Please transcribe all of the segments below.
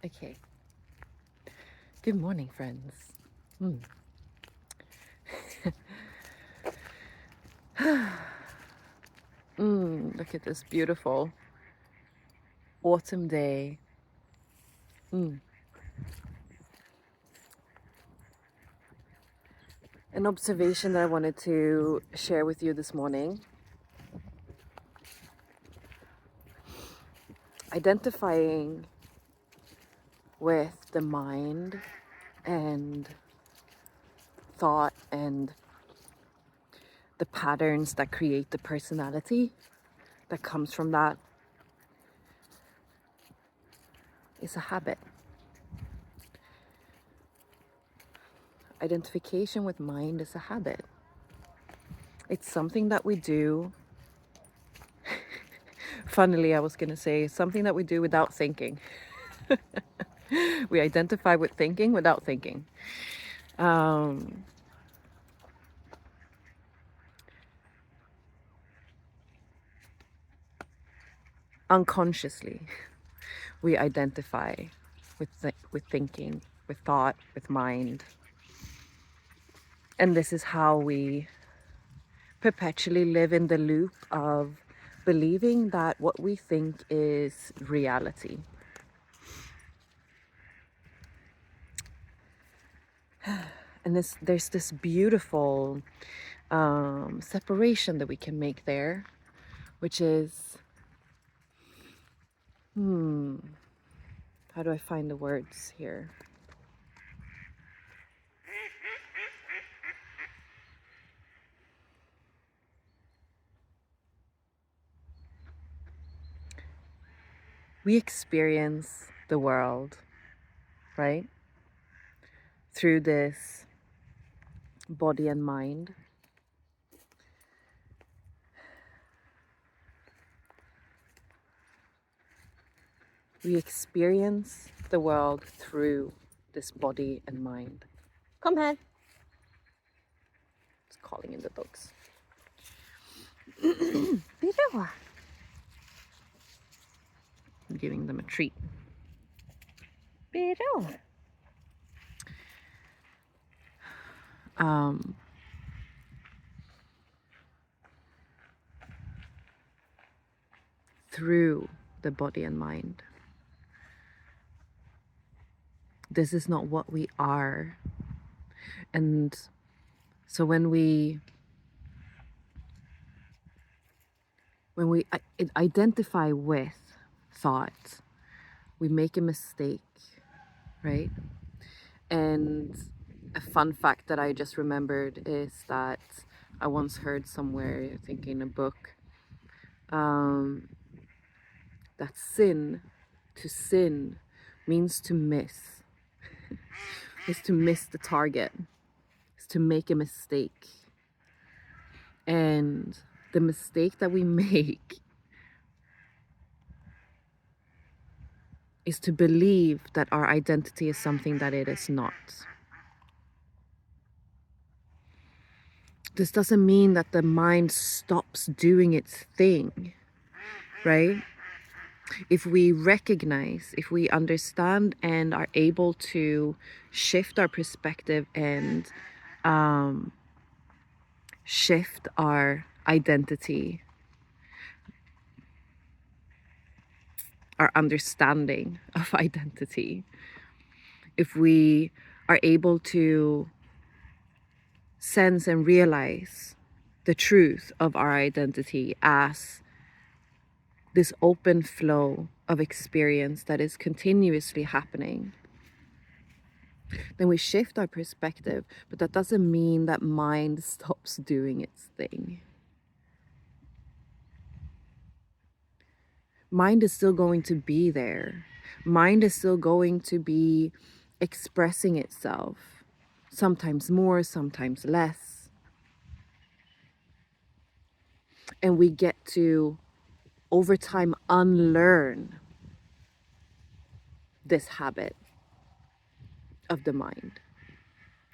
Okay. Good morning, friends. Look at this beautiful autumn day. An observation that I wanted to share with you this morning. Identifying with the mind and thought and the patterns that create the personality that comes from that is a habit. Identification with mind is a habit. It's something that we do. Funnily, I was going to say something that we do without thinking. We identify with thinking without thinking. Unconsciously, we identify with thinking, with thought, with mind. And this is how we perpetually live in the loop of believing that what we think is reality. And there's this beautiful separation that we can make there, which is, how do I find the words here? We experience the world, right? Through this body and mind. We experience the world through this body and mind. Come here. It's calling in the dogs. I'm giving them a treat. Um, through the body and mind. This is not what we are. And so when we identify with thought, we make a mistake, right? And a fun fact that I just remembered is that I once heard somewhere, I think in a book, that to sin means to miss, is to miss the target, is to make a mistake. And the mistake that we make is to believe that our identity is something that it is not. This doesn't mean that the mind stops doing its thing, right? If we recognize, if we understand and are able to shift our perspective and shift our identity, our understanding of identity, if we are able to sense and realize the truth of our identity as this open flow of experience that is continuously happening, then we shift our perspective. But that doesn't mean that mind stops doing its thing. Mind is still going to be there. Mind is still going to be expressing itself, sometimes more, sometimes less. And we get to, over time, unlearn this habit of the mind,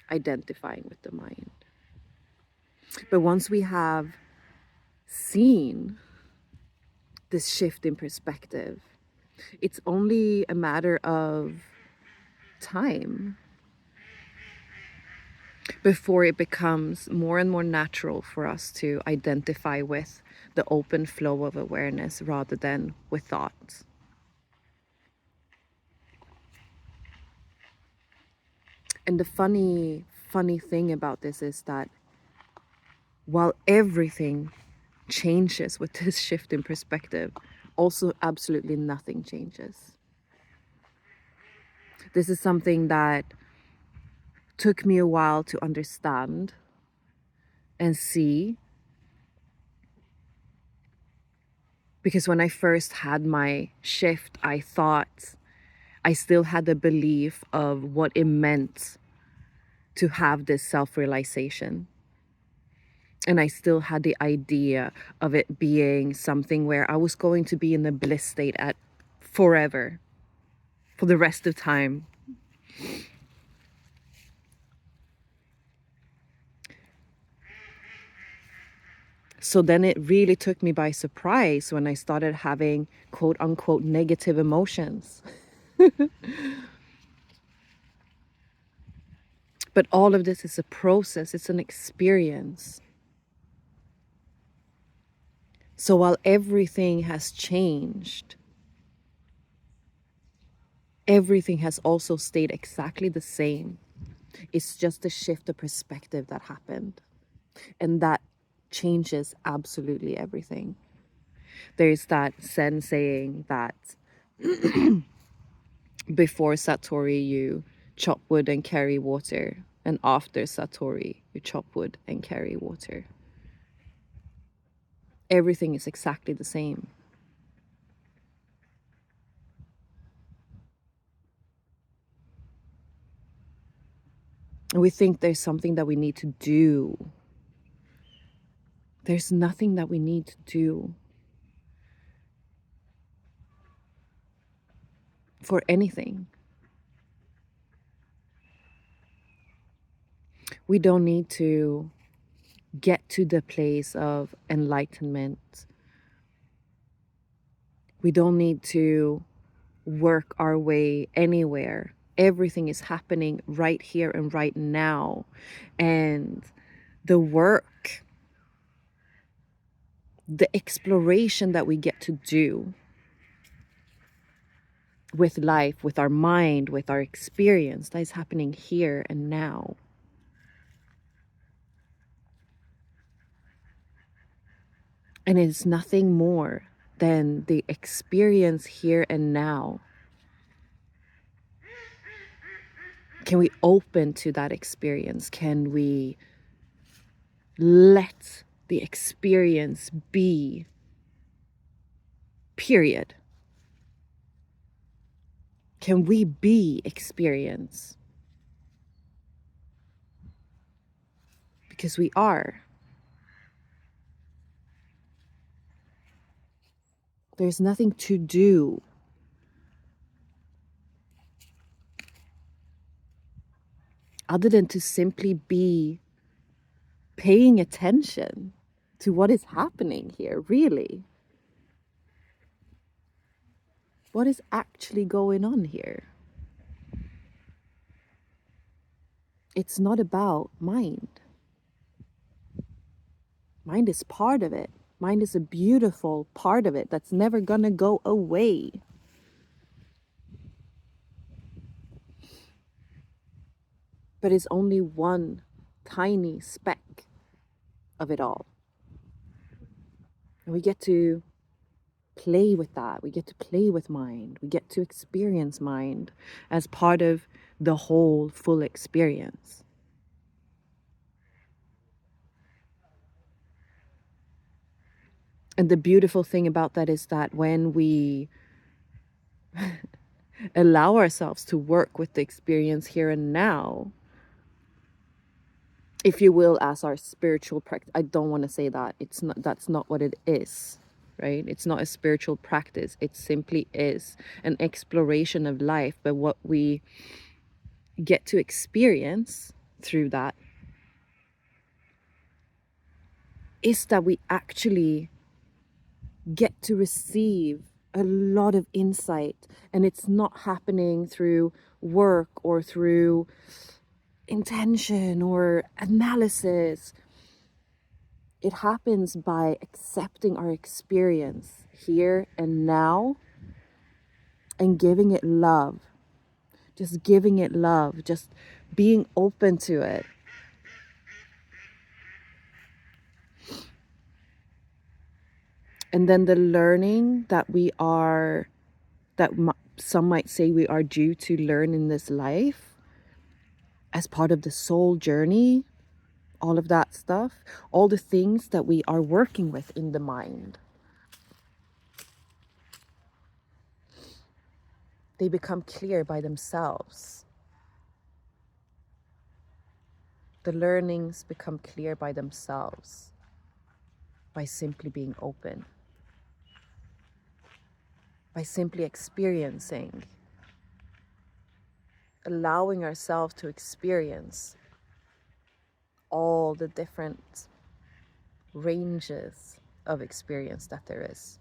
identifying with the mind. But once we have seen this shift in perspective, It's only a matter of time before it becomes more and more natural for us to identify with the open flow of awareness rather than with thoughts. And the funny thing about this is that while everything changes with this shift in perspective, also absolutely nothing changes. This is something that took me a while to understand and see, because when I first had my shift, I thought I still had the belief of what it meant to have this self-realization. And I still had the idea of it being something where I was going to be in the bliss state at forever, for the rest of time. So then it really took me by surprise when I started having quote unquote negative emotions. But all of this is a process, it's an experience. So while everything has changed, everything has also stayed exactly the same. It's just a shift of perspective that happened. And that changes absolutely everything. There's that Zen saying that before Satori, you chop wood and carry water. And after Satori, you chop wood and carry water. Everything is exactly the same. We think there's something that we need to do. There's nothing that we need to do for anything. We don't need to get to the place of enlightenment. We don't need to work our way anywhere. Everything is happening right here and right now. And the work, the exploration that we get to do with life, with our mind, with our experience, that is happening here and now. And it's nothing more than the experience here and now. Can we open to that experience? Can we let the experience be? Period. Can we be experience? Because we are. There's nothing to do. Other than to simply be paying attention to what is happening here, really. What is actually going on here? It's not about mind. Mind is part of it. Mind is a beautiful part of it that's never gonna go away. But it's only one tiny speck of it all. And we get to play with that. We get to play with mind. We get to experience mind as part of the whole full experience. And the beautiful thing about that is that when we allow ourselves to work with the experience here and now, if you will, as our spiritual practice, I don't want to say that. It's not, that's not what it is, right? It's not a spiritual practice. It simply is an exploration of life. But what we get to experience through that is that we actually get to receive a lot of insight, and it's not happening through work or through intention or analysis. It happens by accepting our experience here and now and giving it love. Just giving it love, just being open to it. And then the learning that some might say we are due to learn in this life as part of the soul journey, all of that stuff, all the things that we are working with in the mind, they become clear by themselves. The learnings become clear by themselves by simply being open, by simply experiencing, allowing ourselves to experience all the different ranges of experience that there is.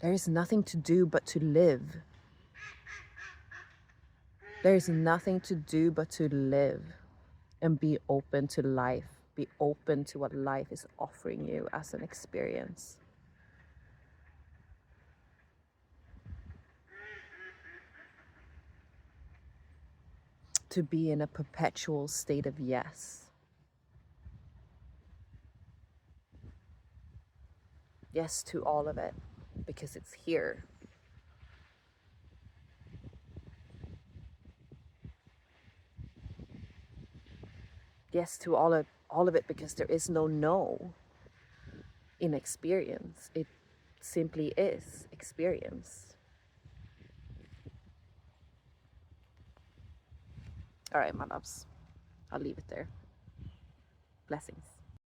There is nothing to do but to live. There is nothing to do but to live and be open to life. Be open to what life is offering you as an experience. To be in a perpetual state of yes. Yes to all of it, because it's here. Yes to all of it, because there is no no in experience. It simply is experience. All right, my loves. I'll leave it there. Blessings.